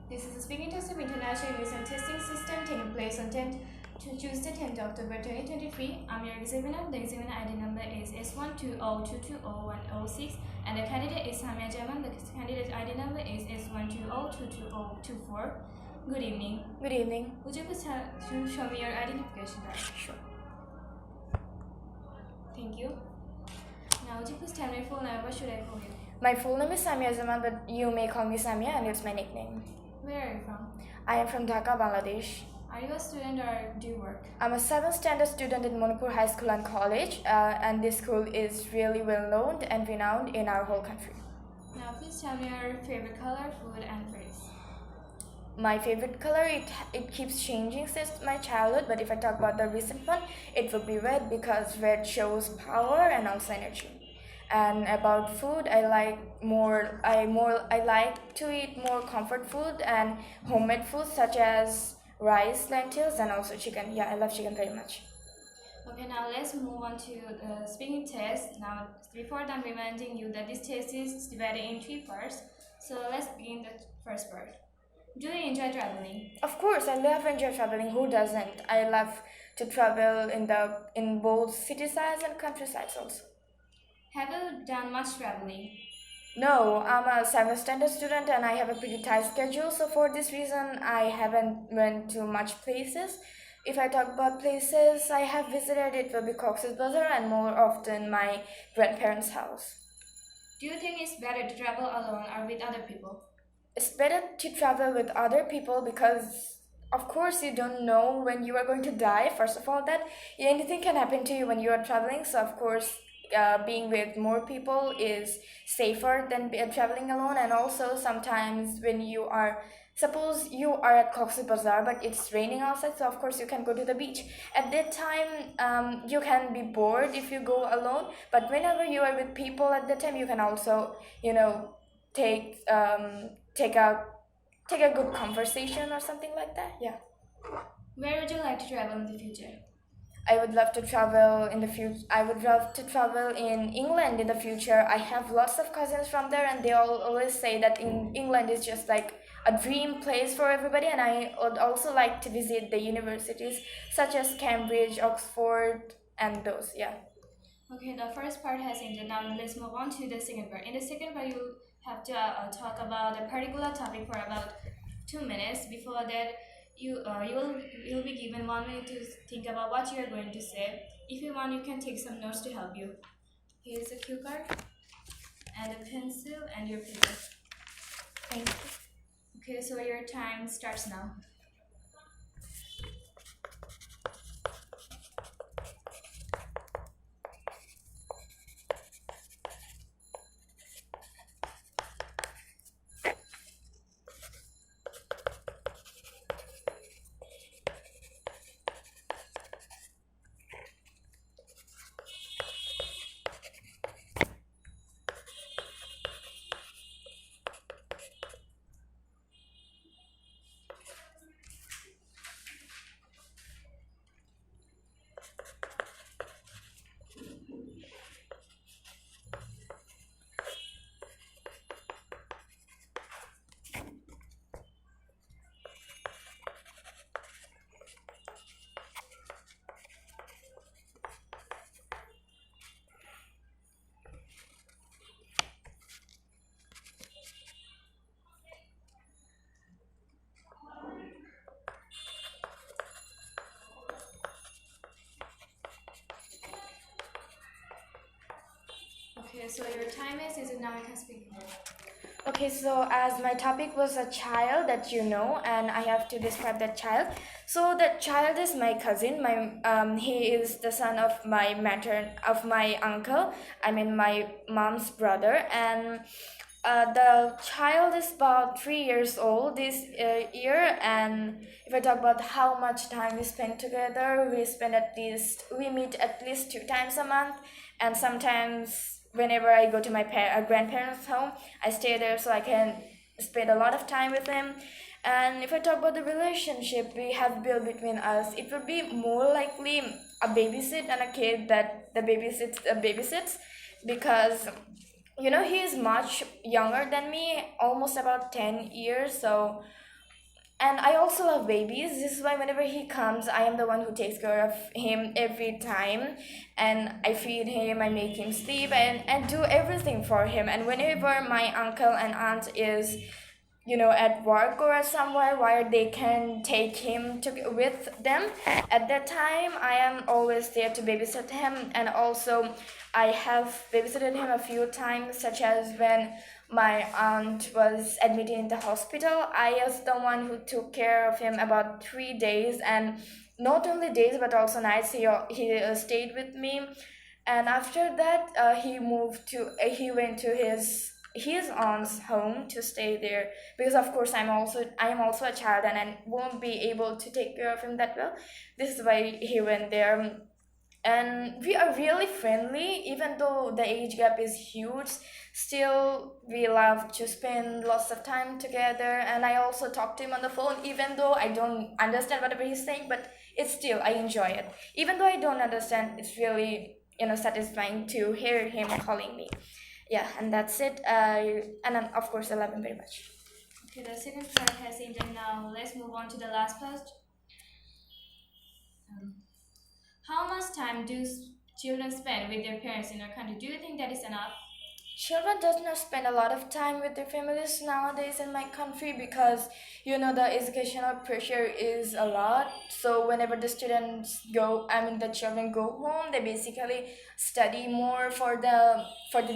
This is a speaking test of International English and Testing System taking place on Tuesday, 10th October 2023. I'm your examiner. The examiner ID number is S120220106 and the candidate is Samia Jaman. The candidate ID number is S120222024. Good evening. Good evening. Would you please show me your identification card? Sure. Thank you. Now, would you please tell me your full name? What should I call you? My full name is Samia Zaman, but you may call me Samia and it's my nickname. Where are you from? I am from Dhaka, Bangladesh. Are you a student or do you work? I'm a 7th standard student in Manipur High School and College, and this school is really well known and renowned in our whole country. Now, please tell me your favorite color, food, and phrase. My favorite color, it keeps changing since my childhood, but if I talk about the recent one, it would be red because red shows power and also energy. And about food, I like to eat more comfort food and homemade food such as rice, lentils, and also chicken. Yeah, I love chicken very much. Okay, now let's move on to the speaking test. Now, before that, I'm reminding you that this test is divided in 3 parts. So let's begin the first part. Do you enjoy traveling? Of course, I love enjoy traveling. Who doesn't? I love to travel in both city sides and countrysides also. Have you done much traveling? No, I'm a 7th standard student and I have a pretty tight schedule. So for this reason, I haven't went to much places. If I talk about places I have visited, it will be Cox's Bazar and more often my grandparents' house. Do you think it's better to travel alone or with other people? It's better to travel with other people because of course you don't know when you are going to die. First of all, that anything can happen to you when you are traveling. So of course, being with more people is safer than traveling alone. And also sometimes when suppose you are at Cox's Bazar but it's raining outside, so of course you can go to the beach. At that time, you can be bored if you go alone, but whenever you are with people at that time, you can also, take a good conversation or something like that. Yeah. Where would you like to travel in the future? I would love to travel in the future. I would love to travel in England in the future. I have lots of cousins from there, and they all always say that in England is just like a dream place for everybody. And I would also like to visit the universities such as Cambridge, Oxford, and those. Yeah. Okay, the first part has ended. Now let's move on to the second part. In the second part, you have to talk about a particular topic for about 2 minutes. Before that, you'll be given 1 minute to think about what you are going to say. If you want, you can take some notes to help you. Here's a cue card and a pencil and your paper. Thank you. Okay, so your time starts now. Okay, so your time is now you can speak. Okay, so as my topic was a child that you know, and I have to describe that child. So that child is my cousin. He is the son of my uncle. I mean my mom's brother, and the child is about 3 years old this year. And if I talk about how much time we spend together, we meet at least 2 times a month, and sometimes whenever I go to my grandparents' home, I stay there so I can spend a lot of time with them. And if I talk about the relationship we have built between us, it would be more likely a babysit and a kid that the babysits because he is much younger than me, almost about 10 years. So And I also love babies. This is why whenever he comes, I am the one who takes care of him every time. And I feed him, I make him sleep, and do everything for him. And whenever my uncle and aunt is, at work or somewhere where they can take him to with them, at that time I am always there to babysit him. And also I have babysitted him a few times, such as when my aunt was admitted in the hospital. I was the one who took care of him about 3 days, and not only days but also nights. He stayed with me. And after that, he went to his aunt's home to stay there, because of course I am also a child, and I won't be able to take care of him that well. This is why he went there. And we are really friendly, even though the age gap is huge. Still, we love to spend lots of time together. And I also talk to him on the phone, even though I don't understand whatever he's saying, but it's still, I enjoy it. Even though I don't understand, it's really, satisfying to hear him calling me. Yeah, and that's it. And then, of course, I love him very much. Okay, the second part has ended. Now let's move on to the last part. How much time do children spend with their parents in our country? Do you think that is enough? Children does not spend a lot of time with their families nowadays in my country, because the educational pressure is a lot. So whenever the children go home, they basically study more for the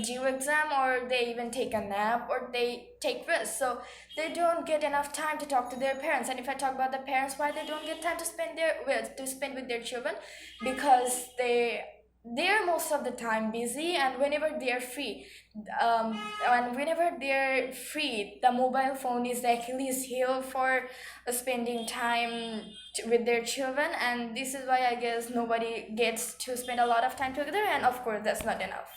due exam, or they even take a nap, or they take rest. So they don't get enough time to talk to their parents. And if I talk about the parents, why they don't get time to spend with their children, because they're most of the time busy. And whenever they're free, the mobile phone is actually still for spending time with their children. And this is why I guess nobody gets to spend a lot of time together, and of course that's not enough.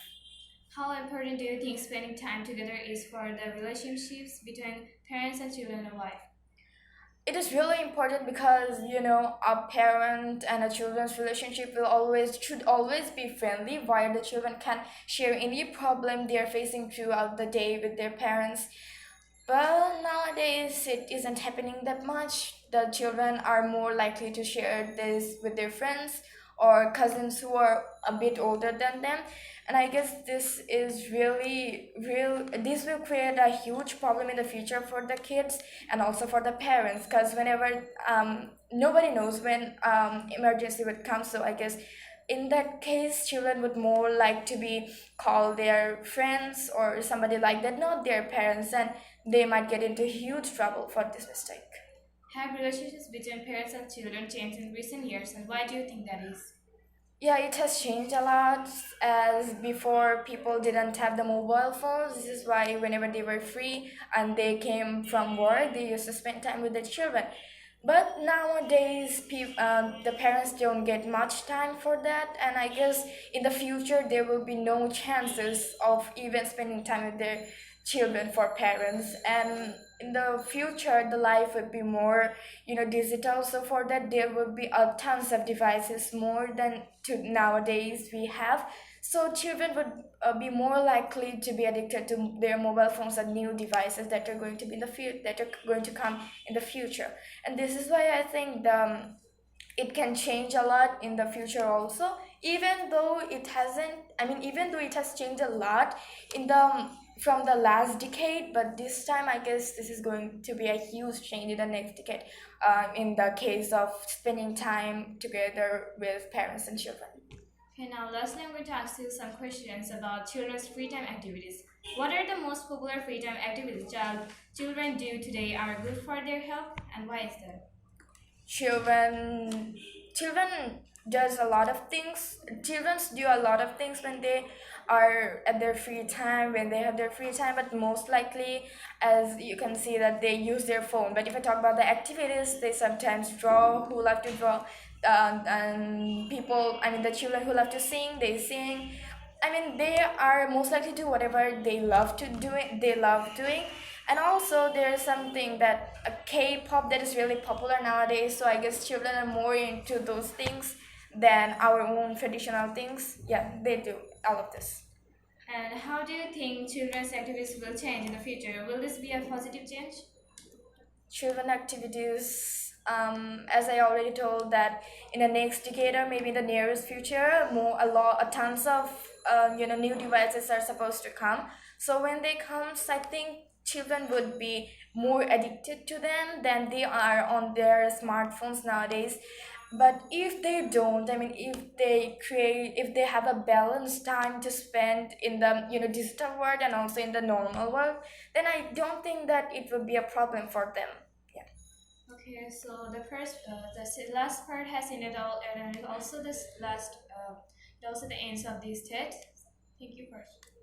How important do you think spending time together is for the relationships between parents and children and wife? It is really important, because a parent and a children's relationship should always be friendly, where the children can share any problem they are facing throughout the day with their parents. But nowadays it isn't happening that much. The children are more likely to share this with their friends or cousins who are a bit older than them. And I guess this is really real. This will create a huge problem in the future for the kids and also for the parents, because whenever nobody knows when emergency would come. So I guess in that case, children would more like to be call their friends or somebody like that, not their parents, and they might get into huge trouble for this mistake. Have relationships between parents and children changed in recent years, and why do you think that is? Yeah, it has changed a lot, as before people didn't have the mobile phones. This is why whenever they were free and they came from work, they used to spend time with their children. But nowadays, the parents don't get much time for that, and I guess in the future there will be no chances of even spending time with their children for parents. And in the future, the life would be more, digital. So for that, there would be tons of devices more than to nowadays we have. So children would be more likely to be addicted to their mobile phones and new devices that are going to be in the that are going to come in the future. And this is why I think it can change a lot in the future also, even though it hasn't. Even though it has changed a lot in the from the last decade, but this time I guess this is going to be a huge change in the next decade, in the case of spending time together with parents and children. Okay, now lastly, I'm going to ask you some questions about children's free time activities. What are the most popular free time activities children do today are good for their health, and why is that? Children does a lot of things. Children do a lot of things when they are at their free time, when they have their free time. But most likely, as you can see, that they use their phone. But if I talk about the activities, they sometimes draw, who love to draw, and the children who love to sing, they sing. They are most likely to do whatever they love to do it, they love doing. And also there's something that a K-pop that is really popular nowadays, so I guess children are more into those things than our own traditional things. Yeah, they do all of this. And how do you think children's activities will change in the future? Will this be a positive change? children activities, as I already told, that in the next decade or maybe the nearest future, tons of new devices are supposed to come. So when they come, I think children would be more addicted to them than they are on their smartphones nowadays. But if they don't, I mean, if they have a balanced time to spend in the digital world and also in the normal world, then I don't think that it will be a problem for them. Yeah. Okay, so the last part has ended all, and also this last, also the ends of this TED. Thank you first.